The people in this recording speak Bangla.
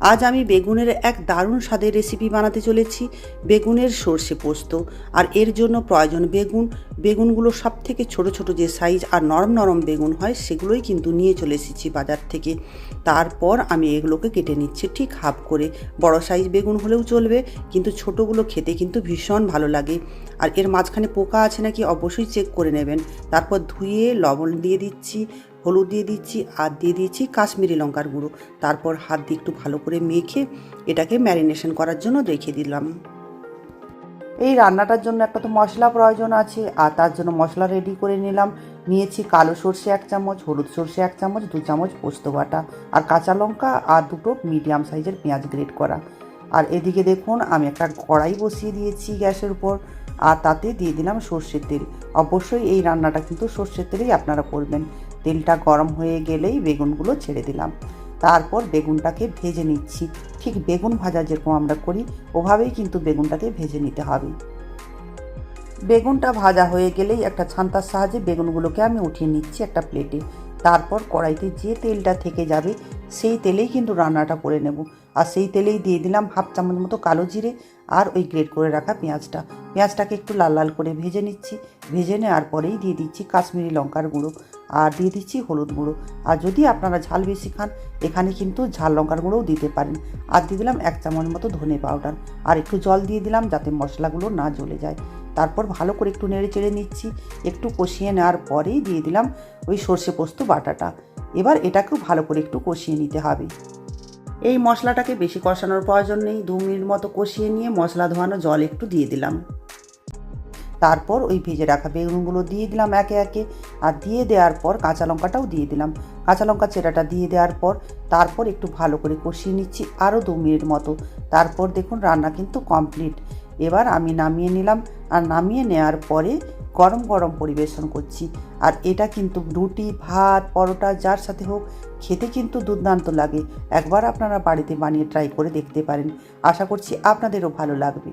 আজ আমি বেগুনের এক দারুণ স্বাদের রেসিপি বানাতে চলেছি, বেগুনের সর্ষে পোস্ত। আর এর জন্য প্রয়োজন বেগুনগুলো সব থেকে ছোটো ছোটো যে সাইজ আর নরম নরম বেগুন হয় সেগুলোই কিন্তু নিয়ে চলে এসেছি বাজার থেকে। তারপর আমি এগুলোকে কেটে নিচ্ছি ঠিক হাফ করে। বড় সাইজ বেগুন হলেও চলবে, কিন্তু ছোটোগুলো খেতে কিন্তু ভীষণ ভালো লাগে। আর এর মাঝখানে পোকা আছে নাকি অবশ্যই চেক করে নেবেন। তারপর ধুয়ে লবণ দিয়ে দিচ্ছি, হলুদ দিয়ে দিচ্ছি আর দিয়ে দিয়েছি কাশ্মীরি লঙ্কার গুঁড়ো। তারপর হাত দিয়ে একটু ভালো করে মেখে এটাকে ম্যারিনেশন করার জন্য রেখে দিলাম। এই রান্নাটার জন্য একটা তো মশলা প্রয়োজন আছে, আর তার জন্য মশলা রেডি করে নিলাম। নিয়েছি কালো সর্ষে 1 চামচ, হলুদ সর্ষে 1 চামচ, 2 চামচ পোস্ত বাটা, আর কাঁচা লঙ্কা আর 2টো মিডিয়াম সাইজের পেঁয়াজ গ্রেট করা। আর এদিকে দেখুন আমি একটা কড়াই বসিয়ে দিয়েছি গ্যাসের উপর, আর তাতে দিয়ে দিলাম সর্ষের তেল। অবশ্যই এই রান্নাটা কিন্তু সর্ষের তেলেই আপনারা করবেন। তেলটা গরম হয়ে গেলেই বেগুনগুলো ছেড়ে দিলাম। তারপর বেগুনটাকে ভেজে নিচ্ছি। ঠিক বেগুন ভাজা যেরকম আমরা করি ওভাবেই কিন্তু বেগুনটাকে ভেজে নিতে হবে। বেগুনটা ভাজা হয়ে গেলেই একটা ছান্তার সাহায্যে বেগুনগুলোকে আমি উঠিয়ে নিচ্ছি একটা প্লেটে। তারপর কড়াইতে যে তেলটা থেকে যাবে সেই তেলেই কিন্তু রান্নাটা করে নেব। আর সেই তেলেই দিয়ে দিলাম হাফ চামচ মতো কালো জিরে আর ওই গ্রেট করে রাখা পেঁয়াজটাকে একটু লাল লাল করে ভেজে নিচ্ছি। ভেজে নেওয়ার পরেই দিয়ে দিচ্ছি কাশ্মীরি লঙ্কার গুঁড়ো আর দিয়ে দিচ্ছি হলুদ গুঁড়ো। আর যদি আপনারা ঝাল বেশি খান এখানে কিন্তু ঝাল লঙ্কার গুঁড়োও দিতে পারেন। আর দিয়ে দিলাম 1 চামচ মতো ধনে পাউডার, আর একটু জল দিয়ে দিলাম যাতে মশলাগুলো না জ্বলে যায়। তারপর ভালো করে একটু নেড়ে চেড়ে নিচ্ছি। একটু কষিয়ে নেওয়ার পরেই দিয়ে দিলাম ওই সর্ষে পোস্ত বাটাটা। এবার এটাকেও ভালো করে একটু কষিয়ে নিতে হবে। এই মশলাটাকে বেশি কষানোর প্রয়োজন নেই, 2 মিনিট মতো কষিয়ে নিয়ে মশলা ধোয়ানো জল একটু দিয়ে দিলাম। তারপর ওই ভেজে রাখা বেগুনগুলো দিয়ে দিলাম একে একে, আর দিয়ে দেওয়ার পর কাঁচা লঙ্কাটাও দিয়ে দিলাম। কাঁচা লঙ্কা চেরাটা দিয়ে দেওয়ার পর তারপর একটু ভালো করে কষিয়ে নিচ্ছি আরও 2 মিনিট মতো। তারপর দেখুন রান্না কিন্তু কমপ্লিট। এবার আমি নামিয়ে নিলাম, আর নামিয়ে নেওয়ার পরে গরম গরম পরিবেশন করছি। আর এটা কিন্তু রুটি, ভাত, পরোটা যার সাথে হোক খেতে কিন্তু দুর্দান্ত লাগে। একবার আপনারা বাড়িতে বানিয়ে ট্রাই করে দেখতে পারেন। আশা করছি আপনাদেরও ভালো লাগবে।